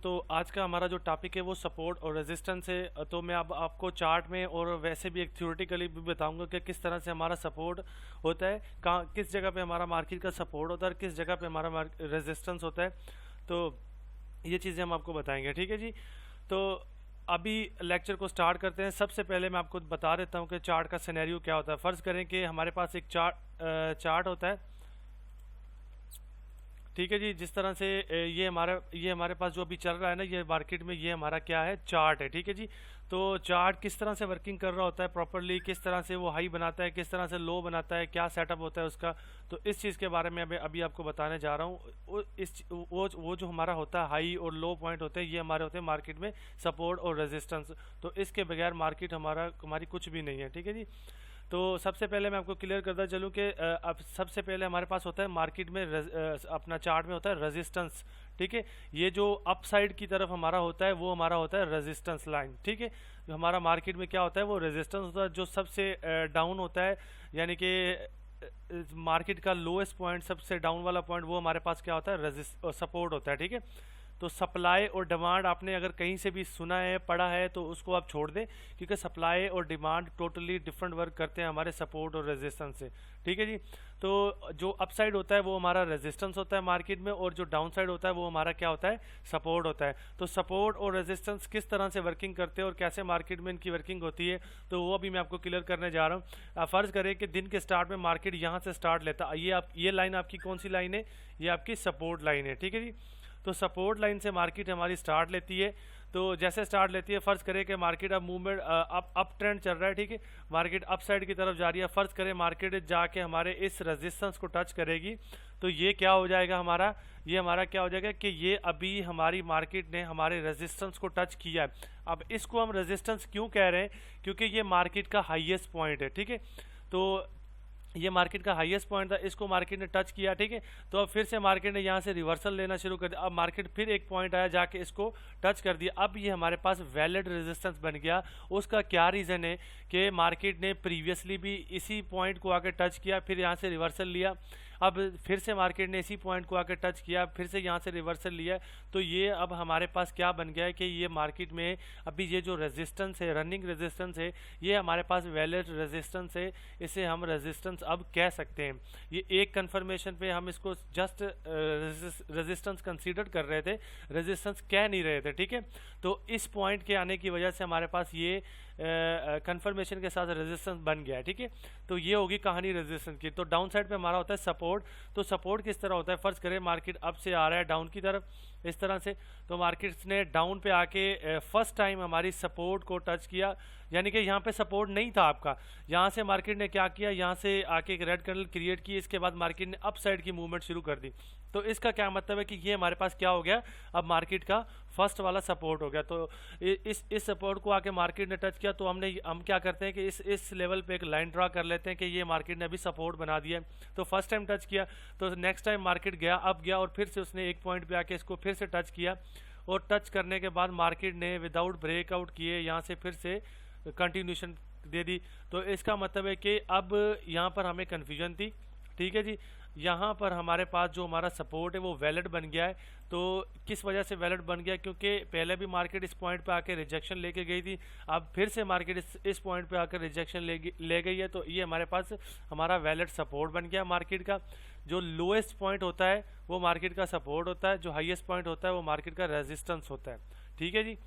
तो आज का हमारा जो टॉपिक है वो सपोर्ट और रेजिस्टेंस है। तो मैं अब आपको चार्ट में और वैसे भी एक थ्योरेटिकली भी बताऊंगा कि किस तरह से हमारा सपोर्ट होता है, कहाँ किस जगह पे हमारा मार्केट का सपोर्ट होता है और किस जगह पे हमारा रेजिस्टेंस होता है। तो ये चीज़ें हम आपको बताएंगे, ठीक है जी। तो अभी लेक्चर को स्टार्ट करते हैं। सबसे पहले मैं आपको बता देता हूँ कि चार्ट का सिनेरियो क्या होता है। फ़र्ज़ करें कि हमारे पास एक चार्ट होता है, ठीक है जी। जिस तरह से ये हमारे पास जो अभी चल रहा है ना, ये मार्केट में ये हमारा क्या है, चार्ट है, ठीक है जी। तो चार्ट किस तरह से वर्किंग कर रहा होता है प्रॉपरली, किस तरह से वो हाई बनाता है, किस तरह से लो बनाता है, क्या सेटअप होता है उसका, तो इस चीज़ के बारे में अभी आपको बताने जा रहा हूँ। वो जो हमारा होता है हाई और लो पॉइंट होते हैं, ये हमारे होते हैं मार्केट में सपोर्ट और रेजिस्टेंस। तो इसके बगैर मार्केट हमारी कुछ भी नहीं है, ठीक है जी। तो सबसे पहले मैं आपको क्लियर करता चलूँ कि अब सबसे पहले हमारे पास होता है मार्केट में अपना चार्ट में होता है रेजिस्टेंस, ठीक है। ये जो अप साइड की तरफ हमारा होता है वो हमारा होता है रेजिस्टेंस लाइन, ठीक है। जो हमारा मार्केट में क्या होता है वो रेजिस्टेंस होता है। जो सबसे डाउन होता है, यानी कि मार्केट का लोएस्ट पॉइंट, सबसे डाउन वाला पॉइंट, वो हमारे पास क्या होता है, सपोर्ट होता है, ठीक है। तो सप्लाई और डिमांड आपने अगर कहीं से भी सुना है, पढ़ा है, तो उसको आप छोड़ दें, क्योंकि सप्लाई और डिमांड टोटली डिफरेंट वर्क करते हैं हमारे सपोर्ट और रेजिस्टेंस से, ठीक है जी। तो जो अपसाइड होता है वो हमारा रेजिस्टेंस होता है मार्केट में, और जो डाउन साइड होता है वो हमारा क्या होता है, सपोर्ट होता है। तो सपोर्ट और रेजिस्टेंस किस तरह से वर्किंग करते हैं और कैसे मार्केट में इनकी वर्किंग होती है, तो वो अभी मैं आपको क्लियर करने जा रहा हूँ। फ़र्ज़ करें कि दिन के स्टार्ट में मार्केट यहाँ से स्टार्ट लेता है, ये लाइन आपकी कौन सी लाइन है, ये आपकी सपोर्ट लाइन है, ठीक है जी। तो सपोर्ट लाइन से मार्केट हमारी स्टार्ट लेती है। तो जैसे स्टार्ट लेती है, फ़र्ज़ करें कि मार्केट अब मूवमेंट अप ट्रेंड चल रहा है, ठीक है। मार्केट अप साइड की तरफ जा रही है। फ़र्ज़ करें मार्केट जाके हमारे इस रेजिस्टेंस को टच करेगी, तो ये क्या हो जाएगा हमारा क्या हो जाएगा कि ये अभी हमारी मार्केट ने हमारे रेजिस्टेंस को टच किया है। अब इसको हम रेजिस्टेंस क्यों कह रहे हैं, क्योंकि ये मार्केट का हाईएस्ट पॉइंट है, ठीक है। तो ये मार्केट का हाईएस्ट पॉइंट था, इसको मार्केट ने टच किया, ठीक है। तो अब फिर से मार्केट ने यहाँ से रिवर्सल लेना शुरू कर दिया। अब मार्केट फिर एक पॉइंट आया, जाके इसको टच कर दिया। अब ये हमारे पास वैलिड रेजिस्टेंस बन गया। उसका क्या रीज़न है कि मार्केट ने प्रीवियसली भी इसी पॉइंट को आके टच किया, फिर यहाँ से रिवर्सल लिया। अब फिर से मार्केट ने इसी पॉइंट को आकर टच किया, फिर से यहाँ से रिवर्सल लिया। तो ये अब हमारे पास क्या बन गया है कि ये मार्केट में अभी ये जो रेजिस्टेंस है, रनिंग रेजिस्टेंस है, ये हमारे पास वैलिड रेजिस्टेंस है। इसे हम रेजिस्टेंस अब कह सकते हैं। ये एक कन्फर्मेशन पे हम इसको जस्ट रेजिस्टेंस कंसीडर कर रहे थे, रेजिस्टेंस कह नहीं रहे थे, ठीक है। तो इस पॉइंट के आने की वजह से हमारे पास ये कंफर्मेशन के साथ रेजिस्टेंस बन गया है, ठीक है। तो ये होगी कहानी रेजिस्टेंस की। तो डाउन साइड पे हमारा होता है सपोर्ट। तो सपोर्ट किस तरह होता है, फ़र्ज़ करें मार्केट अप से आ रहा है डाउन की तरफ इस तरह से, तो मार्केट्स ने डाउन पे आके फर्स्ट टाइम हमारी सपोर्ट को टच किया, यानी कि यहाँ पे सपोर्ट नहीं था आपका। यहाँ से मार्केट ने क्या किया, यहाँ से आके एक रेड कैंडल क्रिएट की, इसके बाद मार्केट ने अप साइड की मूवमेंट शुरू कर दी। तो इसका क्या मतलब है कि ये हमारे पास क्या हो गया, अब मार्केट का फर्स्ट वाला सपोर्ट हो गया। तो इस सपोर्ट को आके मार्केट ने टच किया, तो हम क्या करते हैं कि इस लेवल पे एक लाइन ड्रा कर लेते हैं कि ये मार्केट ने अभी सपोर्ट बना दिया है। तो फर्स्ट टाइम टच किया, तो नेक्स्ट टाइम मार्केट गया, अब गया, और फिर से उसने एक पॉइंट पे आके इसको फिर से टच किया, और टच करने के बाद मार्केट ने विदाउट ब्रेकआउट किए यहाँ से फिर से कंटिन्यूशन दे दी। तो इसका मतलब है कि अब यहाँ पर हमें कन्फ्यूजन थी, ठीक है जी। यहाँ पर हमारे पास जो हमारा सपोर्ट है वो वैलिड बन गया है। तो किस वजह से वैलिड बन गया, क्योंकि पहले भी मार्केट इस पॉइंट पे आकर रिजेक्शन लेके गई थी, अब फिर से मार्केट इस पॉइंट पे आकर रिजेक्शन ले गई है। तो ये हमारे पास हमारा वैलिड सपोर्ट बन गया मार्केट का। जो लोएस्ट पॉइंट होता है वो मार्केट का सपोर्ट होता है, जो हाईएस्ट पॉइंट होता है वो मार्केट का रेजिस्टेंस होता है, ठीक है जी।